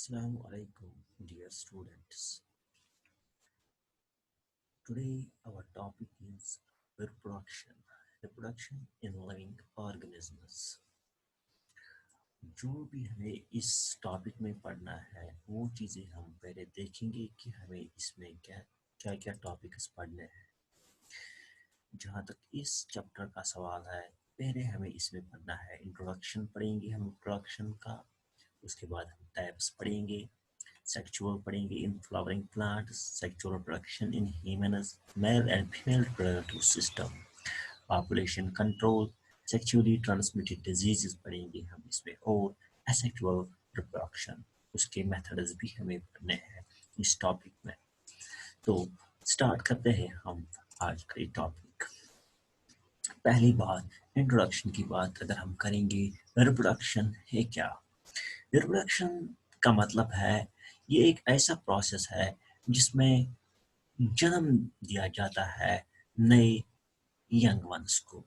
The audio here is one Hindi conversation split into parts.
Assalamu alaikum, dear students. Today our topic is reproduction. Reproduction in living organisms. जो भी हमें इस टॉपिक में पढ़ना है वो चीज़ें हम पहले देखेंगे कि हमें इसमें क्या क्या टॉपिक्स पढ़ने हैं। जहाँ तक इस चैप्टर का सवाल है, पहले हमें इसमें पढ़ना है इंट्रोडक्शन पढ़ेंगे हम रिप्रोडक्शन का। उसके बाद हम टाइप्स पढ़ेंगे, sexual pairing in flowering plants, sexual reproduction in humans, male and female reproductive system, population control, sexually transmitted diseases पढ़ेंगे हम इसमें, और asexual reproduction, उसके methods भी हमें पढ़ने हैं इस टॉपिक में। तो स्टार्ट करते हैं हम आज का ये टॉपिक। पहली बात, इंट्रोडक्शन की बात अगर हम करेंगे, रिप्रोडक्शन है क्या? रिप्रोडक्शन का मतलब है ये एक ऐसा प्रोसेस है जिसमें जन्म दिया जाता है नए यंग वंस को,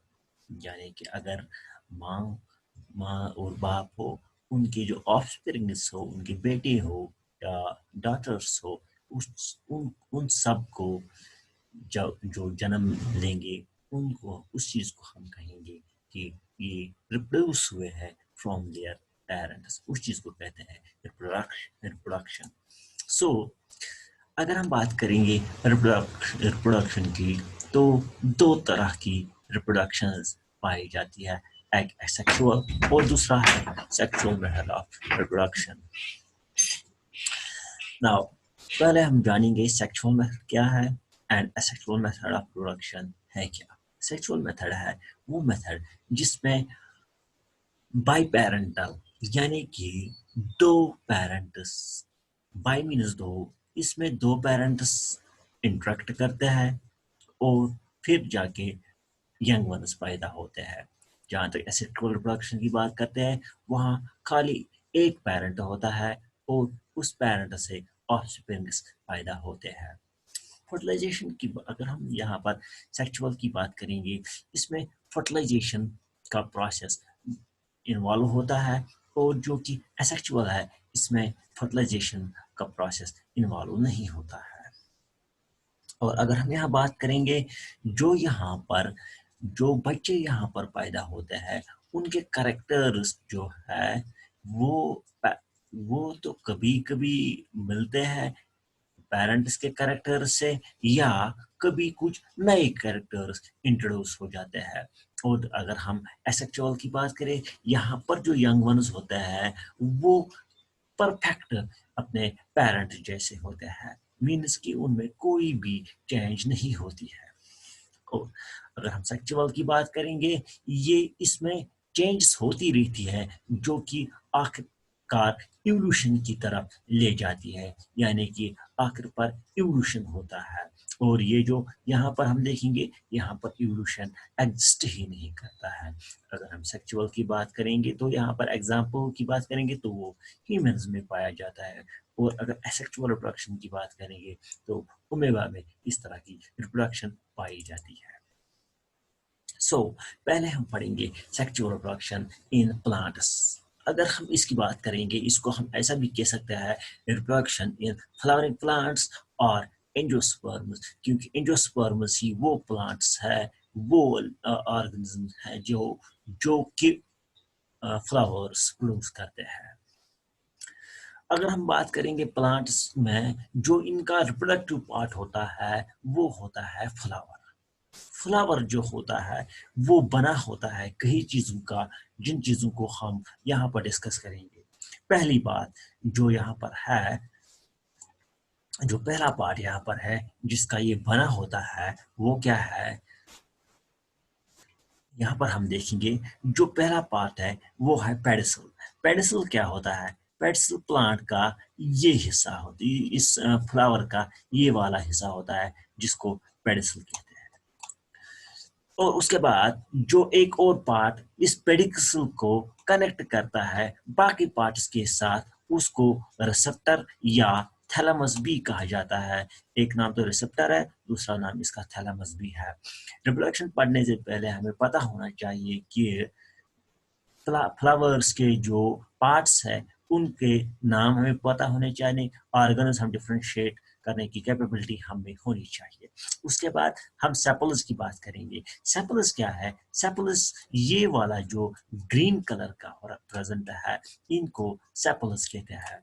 यानी कि अगर माँ और बाप हो, उनके जो ऑफस्प्रिंग्स हो, उनके बेटे हो या डॉटर्स हो, उन सब को जो जन्म लेंगे उनको उस चीज को हम कहेंगे कि ये रिप्रोड्यूस हुए हैं फ्रॉम देयर पेरेंट्स, उस चीज को कहते हैं रिप्रोडक्शन। सो अगर हम बात करेंगे रिप्रोडक्शन की, तो दो तरह की रिप्रोडक्शन पाई जाती है, एक एसेक्सुअल और दूसरा है sexual method of reproduction. Now पहले हम जानेंगे सेक्सुअल मेथड क्या है and asexual method of reproduction है क्या। सेक्सुअल मेथड है वो मेथड जिसमें बाई पेरेंटल, यानी कि दो पेरेंट्स, बाई मीन्स दो, इसमें दो पेरेंट्स इंटरेक्ट करते हैं और फिर जाके यंग वंस पैदा होते हैं। जहाँ तक एसेक्सुअल रिप्रोडक्शन की बात करते हैं, वहाँ खाली एक पेरेंट होता है और उस पेरेंट से ऑफस्प्रिंग्स पैदा होते हैं। फर्टिलाइजेशन की अगर हम यहाँ पर सेक्सुअल की बात करेंगे, इसमें फर्टिलाइजेशन का प्रोसेस इन्वॉल्व होता है, और जो कि एसेक्सुअल है इसमें फर्टिलाइजेशन का प्रोसेस इन्वॉल्व नहीं होता है। और अगर हम यहाँ बात करेंगे, जो बच्चे यहाँ पर पैदा होते हैं, उनके कैरेक्टर्स जो है वो तो कभी कभी मिलते हैं पेरेंट्स के कैरेक्टर से, या कभी कुछ नए कैरेक्टर्स इंट्रोड्यूस हो जाते हैं। और अगर हम एसेक्सुअल की बात करें, यहाँ पर जो यंग वंस होते हैं वो परफेक्ट अपने पेरेंट जैसे होते हैं, मीन्स कि उनमें कोई भी चेंज नहीं होती है। और अगर हम सेक्सुअल की बात करेंगे, ये इसमें चेंजेस होती रहती है जो कि आखिरकार इवोल्यूशन की तरफ ले जाती है, यानी कि आखिर पर इवोल्यूशन होता है। और ये जो यहाँ पर हम देखेंगे, यहाँ पर इवोल्यूशन एग्जिस्ट ही नहीं करता है। अगर हम सेक्सुअल की बात करेंगे तो यहाँ पर एग्जाम्पल की बात करेंगे तो वो ह्यूमंस में पाया जाता है। और अगर एसेक्सुअल रिप्रोडक्शन की बात करेंगे तो अमीबा में इस तरह की रिप्रोडक्शन पाई जाती है। सो पहले हम पढ़ेंगे सेक्सुअल रिप्रोडक्शन इन प्लांट्स। अगर हम इसकी बात करेंगे, इसको हम ऐसा भी कह सकते हैं रिप्रोडक्शन इन फ्लावरिंग प्लांट्स और एंजियोस्पर्म्स, क्योंकि एंजियोस्पर्म्स ही वो प्लांट्स है, वो ऑर्गेनिज्म है जो कि फ्लावर्स प्रोड्यूस करते हैं। अगर हम बात करेंगे प्लांट्स में, जो इनका रिप्रोडक्टिव पार्ट होता है वो होता है फ्लावर। फ्लावर जो होता है वो बना होता है कई चीजों का, जिन चीजों को हम यहाँ पर डिस्कस करेंगे। पहली बात जो यहाँ पर है, जो पहला पार्ट यहाँ पर है जिसका ये बना होता है, वो क्या है? यहाँ पर हम देखेंगे जो पहला पार्ट है वो है पेडिसल। पेडिसल क्या होता है? पेडिसल प्लांट का ये हिस्सा होती है, इस फ्लावर का ये वाला हिस्सा होता है जिसको पेडिसल कहते हैं। और उसके बाद जो एक और पार्ट इस पेडिसल को कनेक्ट करता है बाकी पार्ट्स के साथ, उसको रिसेप्टर या थैलेमस भी कहा जाता है। एक नाम तो रिसेप्टर है, दूसरा नाम इसका थैलेमस भी है। रिप्रोडक्शन पढ़ने से पहले हमें पता होना चाहिए कि फ्लावर्स के जो पार्ट्स है उनके नाम हमें पता होने चाहिए, ऑर्गन्स हम डिफरेंशिएट करने की कैपेबिलिटी हमें होनी चाहिए। उसके बाद हम सेपल्स की बात करेंगे। सेपल्स क्या है? सेपल्स ये वाला जो ग्रीन कलर का प्रेजेंट है, इनको सेपल्स कहते हैं,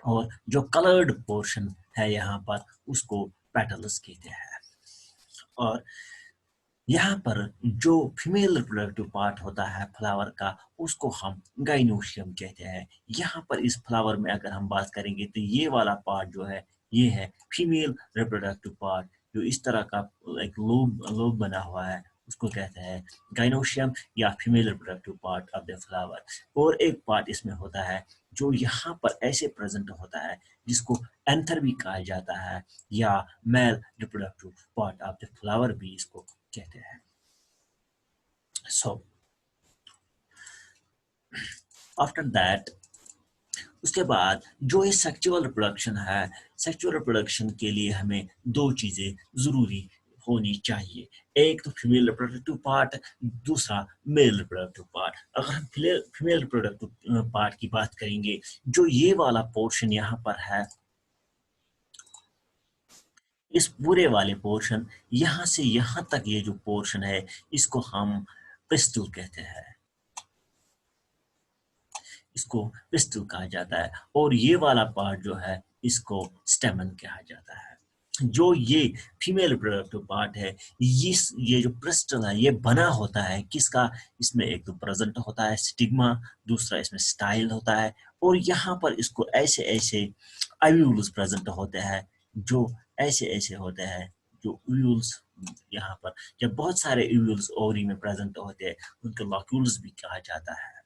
और जो कलर्ड पोर्शन है यहाँ पर उसको पेटल्स कहते हैं। और यहाँ पर जो फीमेल रिप्रोडक्टिव पार्ट होता है फ्लावर का, उसको हम गाइनोशियम कहते हैं। यहाँ पर इस फ्लावर में अगर हम बात करेंगे तो ये वाला पार्ट जो है ये है फीमेल रिप्रोडक्टिव पार्ट, जो इस तरह का एक लोब लोब बना हुआ है उसको कहते हैं गाइनोशियम या female reproductive part of the flower. और एक पार्ट इसमें होता है जो यहाँ पर ऐसे प्रेजेंट होता है जिसको एंथर भी कहा जाता है, या male reproductive part of the flower भी इसको कहते हैं। सो आफ्टर दैट, उसके बाद जो ये सेक्सुअल रिप्रोडक्शन है, सेक्सुअल रिप्रोडक्शन के लिए हमें दो चीजें जरूरी होनी चाहिए। एक तो फीमेल रिप्रोडक्टिव पार्ट, दूसरा मेल रिप्रोडक्टिव पार्ट। अगर हम फीमेल रिप्रोडक्टिव पार्ट की बात करेंगे, जो ये वाला पोर्शन यहाँ पर है, इस पूरे वाले पोर्शन यहाँ से यहाँ तक ये जो पोर्शन है इसको हम पिस्टल कहते हैं, इसको पिस्टल कहा जाता है। और ये वाला पार्ट जो है इसको स्टेमन कहा जाता है। जो ये फीमेल रिप्रोडक्टिव पार्ट है, ये जो पिस्टल है ये बना होता है किसका? इसमें एक तो प्रेजेंट होता है स्टिग्मा, दूसरा इसमें स्टाइल होता है, और यहाँ पर इसको ऐसे ऐसे ओव्यूल्स प्रेजेंट होते हैं, जो ऐसे ऐसे होते हैं जो ओव्यूल्स, यहाँ पर जब बहुत सारे ओव्यूल्स ओवरी में प्रेजेंट होते हैं उनको लॉक्यूल्स भी कहा जाता है।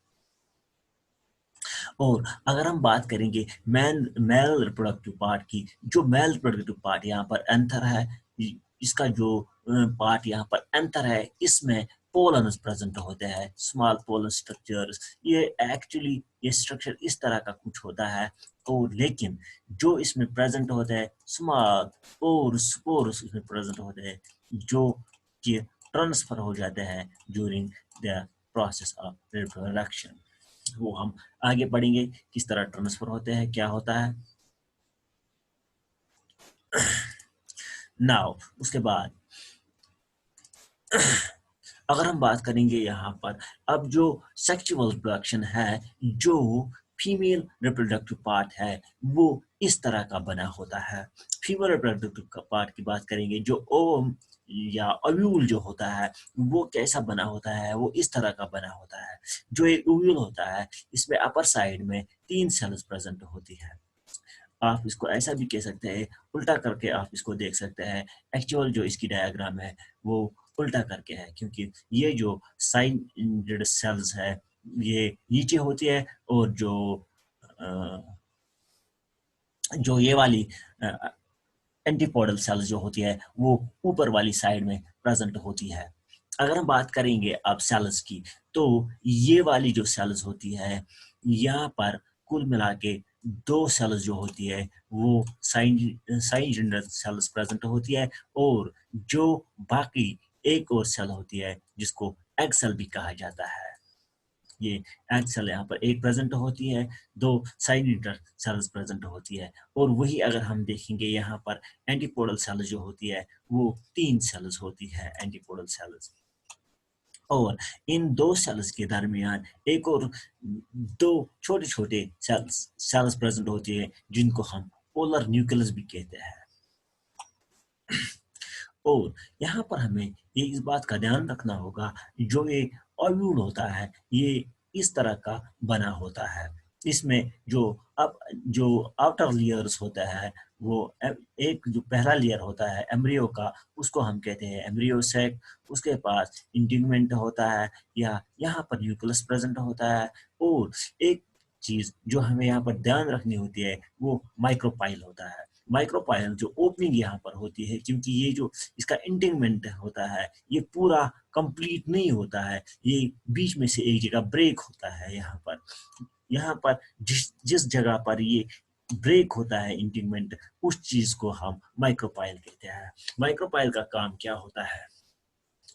और अगर हम बात करेंगे मेल रिप्रोडक्टिव पार्ट की, जो मेल रिप्रोडक्टिव पार्ट यहाँ पर एंथर है, इसका जो पार्ट यहाँ पर एंथर है, इसमें पोलन्स प्रेजेंट होते हैं, स्मॉल पोलन स्ट्रक्चर्स। ये एक्चुअली ये स्ट्रक्चर इस तरह का कुछ होता है, और लेकिन जो इसमें प्रेजेंट होते हैं स्मॉल पोर्स इसमें प्रेजेंट होते हैं, जो कि ट्रांसफर हो जाते हैं during the process of reproduction. वो हम आगे पढ़ेंगे किस तरह ट्रांसफर होते हैं, क्या होता है। नाउ उसके बाद अगर हम बात करेंगे यहाँ पर, अब जो सेक्सुअल रिप्रोडक्शन है, जो फीमेल रिप्रोडक्टिव पार्ट है वो इस तरह का बना होता है। फीमेल रिप्रोडक्टिव पार्ट की बात करेंगे, जो ओवम या ओव्यूल जो होता है वो कैसा बना होता है, वो इस तरह का बना होता है। जो एक ओव्यूल होता है इसमें अपर साइड में 3 सेल्स प्रेजेंट होती है। आप इसको ऐसा भी कह सकते हैं, उल्टा करके आप इसको देख सकते हैं। एक्चुअल जो इसकी डायग्राम है वो उल्टा करके है, क्योंकि ये जो साइड सेल्स है ये नीचे होती है, और जो ये वाली एंटीपोडल सेल्स जो होती है वो ऊपर वाली साइड में प्रेजेंट होती है। अगर हम बात करेंगे अब सेल्स की, तो ये वाली जो सेल्स होती है यहाँ पर कुल मिला के 2 सेल्स जो होती है वो साइन सेल्स प्रेजेंट होती है, और जो बाकी एक और सेल होती है जिसको एग सेल भी कहा जाता है। ये एग सेल यहाँ पर एक प्रेजेंट होती है, 2 साइड सेल्स प्रेजेंट होती है, और वही अगर हम देखेंगे यहाँ पर एंटीपोडल सेल्स जो होती है वो 3 सेल्स होती है एंटीपोडल सेल्स। और इन 2 सेल्स के दरमियान एक और 2 छोटे छोटे सेल्स प्रेजेंट होती है जिनको हम पोलर न्यूक्लियस भी कहते हैं। और यहाँ पर हमें ये इस बात का ध्यान रखना होगा, जो ये ओव्यूल होता है ये इस तरह का बना होता है। इसमें जो आउटर लेयर्स होता है वो एक जो पहला लेयर होता है एम्ब्रियो का, उसको हम कहते हैं एम्ब्रियो सैक। उसके पास इंटीगमेंट होता है, या यहाँ पर न्यूक्लियस प्रेजेंट होता है। और एक चीज जो हमें यहाँ पर ध्यान रखनी होती है वो माइक्रोपाइल होता है। माइक्रोपाइल जो ओपनिंग यहाँ पर होती है, क्योंकि ये जो इसका इंटीगमेंट होता है ये पूरा कंप्लीट नहीं होता है, ये बीच में से एक जगह ब्रेक होता है। यहाँ पर जिस जगह पर ये ब्रेक होता है इंटीगमेंट, उस चीज को हम माइक्रोपाइल कहते हैं। माइक्रोपाइल का काम क्या होता है?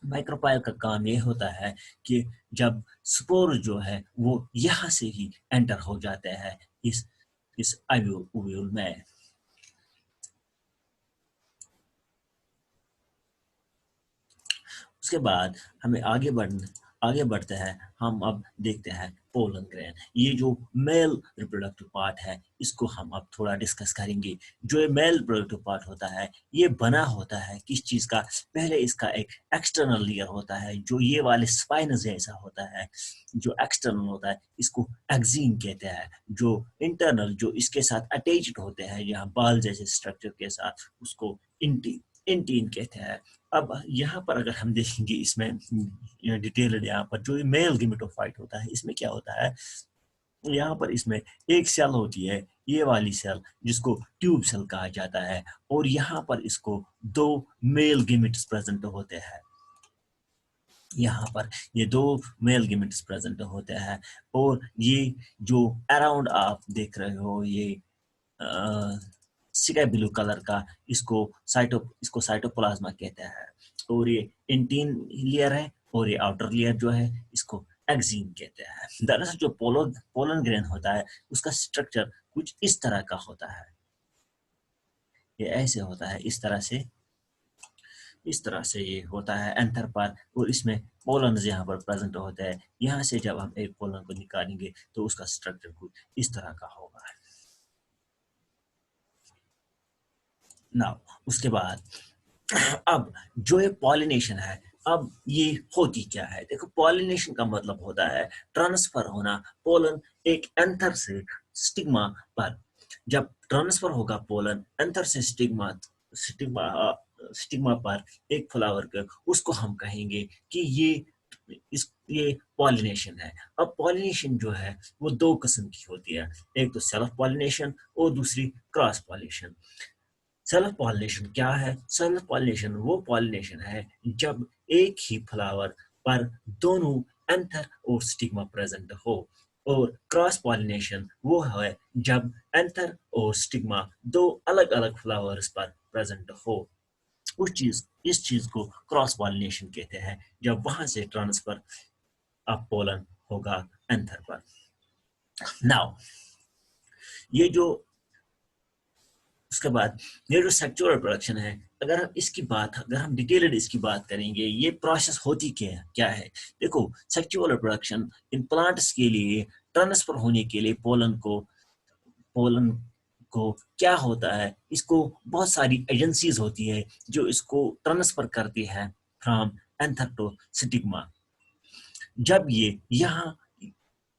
माइक्रोपाइल का काम ये होता है कि जब स्पोर जो है वो यहाँ से ही एंटर हो जाते हैं इस ओव्यूल में। उसके बाद हमें आगे बढ़ते हैं। हम अब देखते हैं पोलन ग्रैंड। ये जो मेल रिप्रोडक्टिव पार्ट है इसको हम अब थोड़ा डिस्कस करेंगे। जो ये मेल रिप्रोडक्टिव पार्ट होता है ये बना होता है किस चीज का? पहले इसका एक एक्सटर्नल लेयर होता है जो ये वाले स्पाइन जैसा होता है। जो एक्सटर्नल होता है इसको एक्जीन कहते हैं। जो इंटरनल जो इसके साथ अटैच्ड होते हैं यहाँ बाल जैसे स्ट्रक्चर के साथ उसको इंटी इंटीन कहते हैं। अब यहाँ पर अगर हम देखेंगे इसमें डिटेल्ड यहाँ पर जो मेल गेमेटोफाइट होता है इसमें क्या होता है? यहाँ पर इसमें एक सेल होती है ये वाली सेल जिसको ट्यूब सेल कहा जाता है और यहाँ पर इसको दो मेल गेमेट्स प्रेजेंट होते हैं। यहाँ पर ये दो मेल गेमेट्स प्रेजेंट होते हैं और ये जो अराउंड आप देख रहे हो ये स्काई ब्लू कलर का इसको साइटोप्लाज्मा कहते हैं। और ये इंटीन लेयर है और ये आउटर लेयर जो है इसको एक्जीन कहते हैं। दरअसल जो पोलन ग्रेन होता है उसका स्ट्रक्चर कुछ इस तरह का होता है। ये ऐसे होता है इस तरह से ये होता है एंथर पर और इसमें पोलन यहाँ पर प्रेजेंट होते हैं। यहाँ से जब हम एक पोलन को निकालेंगे तो उसका स्ट्रक्चर कुछ इस तरह का होगा। नाउ उसके बाद अब जो ये पॉलिनेशन है अब ये होती क्या है? देखो पॉलिनेशन का मतलब होता है ट्रांसफर होना पोलन एक एंथर से स्टिग्मा पर। जब ट्रांसफर होगा पोलन एंथर से स्टिग्मा स्टिग्मा पर एक फ्लावर का उसको हम कहेंगे कि ये पॉलिनेशन है। अब पॉलिनेशन जो है वो दो किस्म की होती है। एक तो सेल्फ पॉलिनेशन और दूसरी क्रॉस पॉलिनेशन। सेल्फ पॉलिनेशन क्या है? सेल्फ पॉलिनेशन वो पॉलिनेशन है जब एक ही फ्लावर पर दोनों एंथर और स्टिग्मा प्रेजेंट हो। और क्रॉस पॉलिनेशन वो है जब एंथर और स्टिग्मा दो अलग अलग फ्लावर्स पर प्रेजेंट हो। इस चीज को क्रॉस पॉलिनेशन कहते हैं जब वहां से ट्रांसफर ऑफ पोलन होगा एंथर पर। नाउ ये जो उसके बाद ये जो सेक्सुअल रिप्रोडक्शन है अगर हम डिटेल्ड इसकी बात करेंगे ये प्रोसेस होती क्या है? देखो सेक्सुअल रिप्रोडक्शन इन प्लांट्स के लिए ट्रांसफर होने के लिए पोलन को क्या होता है? इसको बहुत सारी एजेंसीज होती है जो इसको ट्रांसफर करती है फ्रॉम एंथर टू स्टिग्मा। जब ये यहाँ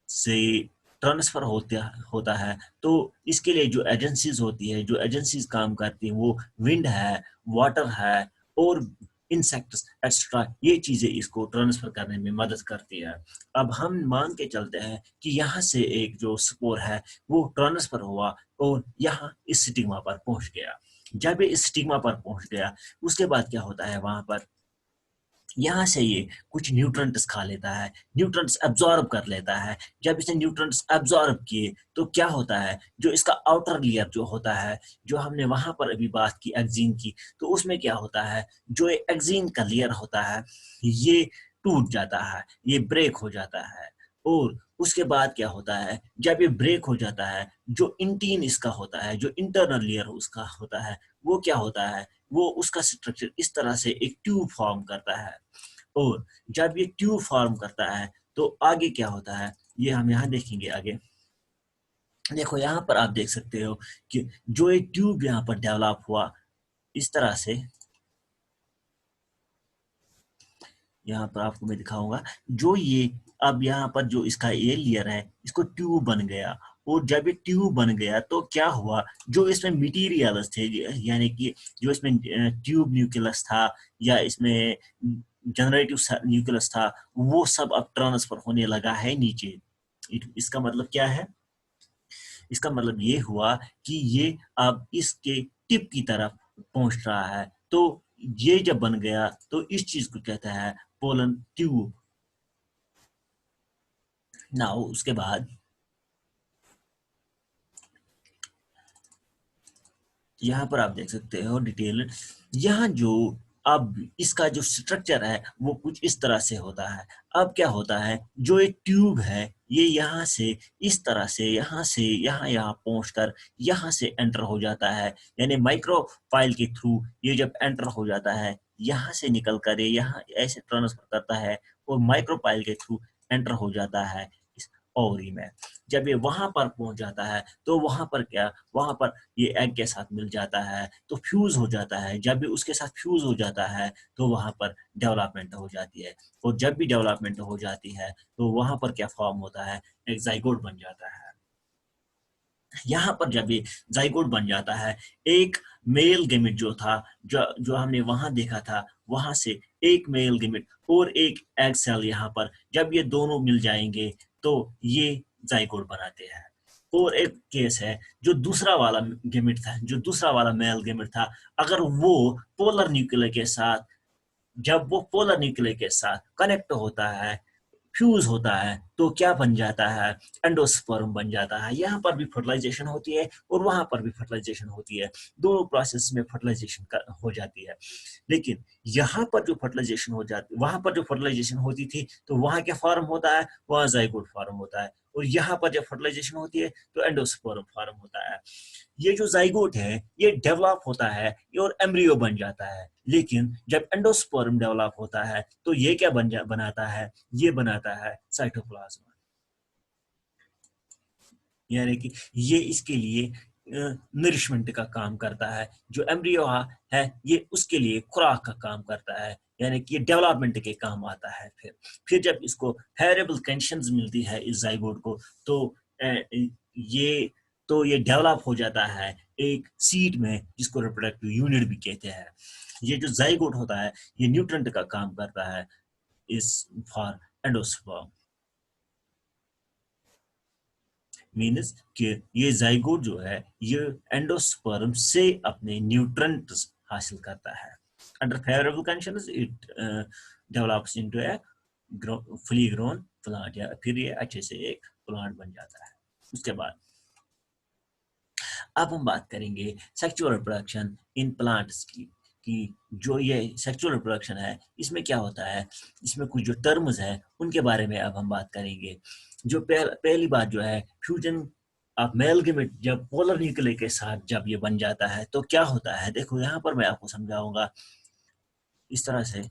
से ट्रांसफर होता है तो इसके लिए जो एजेंसीज होती है जो एजेंसीज काम करती हैं वो विंड है, वाटर है और इंसेक्ट्स एक्स्ट्रा ये चीजें इसको ट्रांसफर करने में मदद करती है। अब हम मान के चलते हैं कि यहाँ से एक जो स्पोर है वो ट्रांसफर हुआ और यहाँ इस स्टिग्मा पर पहुंच गया। जब ये इस स्टिग्मा पर पहुंच गया उसके बाद क्या होता है वहां पर यहाँ से ये कुछ न्यूट्रंट्स खा लेता है, न्यूट्रंट्स एब्जॉर्ब कर लेता है। जब इसने न्यूट्रंट्स एब्जॉर्ब किए तो क्या होता है? जो इसका आउटर लेयर जो होता है जो हमने वहां पर अभी बात की एक्जीन की तो उसमें क्या होता है? जो एक्जीन का लेयर होता है ये टूट जाता है, ये ब्रेक हो जाता है। और उसके बाद क्या होता है? जब ये ब्रेक हो जाता है जो इंटीन इसका होता है जो इंटरनल लेयर उसका होता है वो क्या होता है? वो उसका स्ट्रक्चर इस तरह से एक ट्यूब फॉर्म करता है। और जब ये ट्यूब फॉर्म करता है तो आगे क्या होता है ये हम यहाँ देखेंगे आगे। देखो यहाँ पर आप देख सकते हो कि जो एक ट्यूब यहाँ पर डेवलप हुआ इस तरह से। यहाँ पर आपको मैं दिखाऊंगा जो ये अब यहाँ पर जो इसका ये लेयर है इसको ट्यूब बन गया। और जब ये ट्यूब बन गया तो क्या हुआ? जो इसमें मटीरियल्स थे यानी कि जो इसमें ट्यूब न्यूक्लियस था या इसमें जनरेटिव न्यूक्लियस था वो सब अब ट्रांसफर होने लगा है नीचे। इसका मतलब क्या है? इसका मतलब ये हुआ कि ये अब इसके टिप की तरफ पहुंच रहा है। तो ये जब बन गया तो इस चीज को कहता है पोलन ट्यूब। नाउ उसके बाद यहाँ पर आप देख सकते हो डिटेल। यहाँ जो अब इसका जो स्ट्रक्चर है वो कुछ इस तरह से होता है। अब क्या होता है, जो एक ट्यूब है ये यहाँ से इस तरह से यहाँ पहुंचकर यहाँ से एंटर हो जाता है, यानी माइक्रो फाइल के थ्रू ये जब एंटर हो जाता है यहाँ से निकल कर ये यहाँ ऐसे ट्रांसफर करता है और माइक्रो फाइल के थ्रू एंटर हो जाता है इस ओवरी में। जब ये वहां पर पहुंच जाता है तो वहां पर क्या, वहां पर ये एग के साथ मिल जाता है तो फ्यूज हो जाता है। जब भी उसके साथ फ्यूज हो जाता है तो वहां पर डेवलपमेंट हो जाती है, और जब भी डेवलपमेंट हो जाती है तो वहां पर क्या फॉर्म होता है, एक जाइगोट बन जाता है। यहाँ पर जब ये जाइगोट बन जाता है, एक मेल गेमिट जो था, जो जो हमने वहां देखा था, वहां से एक मेल गेमिट और एक एग सेल यहाँ पर जब ये दोनों मिल जाएंगे तो ये जाइगोट बनाते हैं। और एक केस है जो दूसरा वाला गेमिट था, जो दूसरा वाला मेल गेमिट था, अगर वो पोलर न्यूक्लियर के साथ, जब वो पोलर न्यूक्लियर के साथ कनेक्ट होता है, फ्यूज होता है, तो क्या बन जाता है, एंडोस्पर्म बन जाता है। यहाँ पर भी फर्टिलाइजेशन होती है और वहां पर भी फर्टिलाइजेशन होती है, दोनों प्रोसेस में फर्टिलाइजेशन हो जाती है। लेकिन यहाँ पर जो फर्टिलाइजेशन हो जाती, वहां पर जो फर्टिलाइजेशन होती थी तो वहां क्या फॉर्म होता है, वहां जाइगोट फॉर्म होता है, और यहाँ पर जब फर्टिलाइजेशन होती है तो एंडोस्पर्म फॉर्म होता है। ये जो जाइगोट है ये डेवलप होता है और एम्ब्रियो बन जाता है। लेकिन जब एंडोस्पर्म डेवलप होता है तो ये क्या बनाता है, ये बनाता है साइटोप्लाज्म। यानी कि ये इसके लिए नरिशमेंट का काम करता है, जो एम्ब्रियो है ये उसके लिए खुराक का काम करता है, यानी कि ये डेवलपमेंट के काम आता है। फिर जब इसको फेवरेबल कंडीशंस मिलती है इस जाइगोट को, तो ये ये डेवलप हो जाता है एक सीड में, जिसको रिप्रोडक्टिव यूनिट भी कहते हैं। ये जो जाइगोट होता है ये न्यूट्रेंट का काम करता है इस फॉर एंडोस्पर्म। मीन्स कि ये जाइगोट जो है ये एंडोस्पर्म से अपने न्यूट्रंट्स हासिल करता है। Under favourable conditions it develops into A fully grown plant, या फिर ये अच्छे से एक प्लांट बन जाता है। उसके बाद अब हम बात करेंगे सेक्सुअल रिप्रोडक्शन इन प्लांट्स की, कि जो ये सेक्सुअल रिप्रोडक्शन है इसमें क्या होता है, इसमें कुछ जो टर्म्स है उनके बारे में अब हम बात करेंगे। जो पहली बात जो है फ्यूजन ऑफ मेल गेमेट, जब पोलर न्यूक्लियर के साथ जब ये बन जाता है तो क्या होता है, देखो यहाँ पर मैं आपको समझाऊंगा इस तरह से।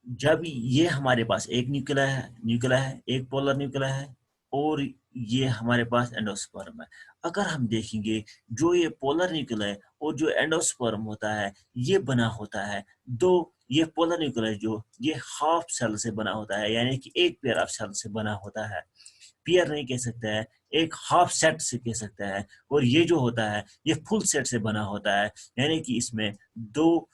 जब ये हमारे पास एक न्यूक्लिया है, एक पोलर न्यूक्लिया है, और ये हमारे पास एंडोस्पर्म है। अगर हम देखेंगे जो ये पोलर न्यूक्लिया है और जो एंडोस्पर्म होता है ये बना होता है दो, ये पोलर न्यूक्लिया जो ये हाफ सेल से बना होता है, यानी कि एक पेयर ऑफ सेल से बना होता है। पेयर नहीं कह सकते हैं, एक हाफ सेट से कह सकते हैं। और ये जो होता है ये फुल सेट से बना होता है, यानी कि इसमें दो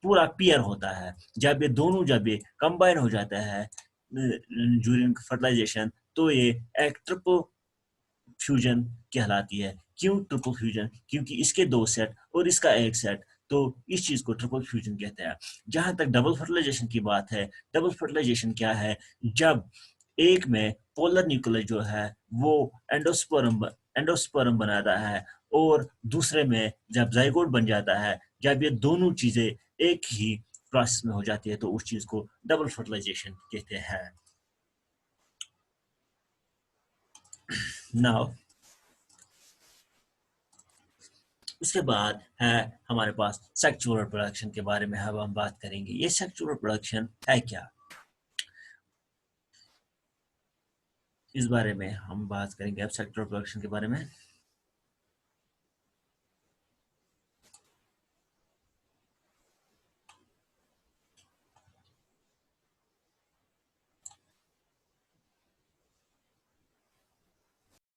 पूरा पेयर होता है। जब ये दोनों जब ये कंबाइन हो जाता है ड्यूरिंग फर्टिलाइजेशन तो ये एक ट्रिपल फ्यूजन कहलाती है। क्यों ट्रिपल फ्यूजन, क्योंकि इसके दो सेट और इसका एक सेट, तो इस चीज को ट्रिपल फ्यूजन कहते हैं। जहां तक डबल फर्टिलाइजेशन की बात है, डबल फर्टिलाइजेशन क्या है, जब एक में पोलर न्यूक्लियर जो है वो एंडोस्पर्म बनाता है, और दूसरे में जब जाइगोट बन जाता है, जब ये दोनों चीजें एक ही प्रोसेस में हो जाती है तो उस चीज को डबल फर्टिलाइजेशन कहते हैं। नाउ उसके बाद है हमारे पास सेक्सुअल रिप्रोडक्शन के बारे में अब हम बात करेंगे। ये सेक्सुअल रिप्रोडक्शन है क्या, इस बारे में हम बात करेंगे अब सेक्सुअल रिप्रोडक्शन के बारे में।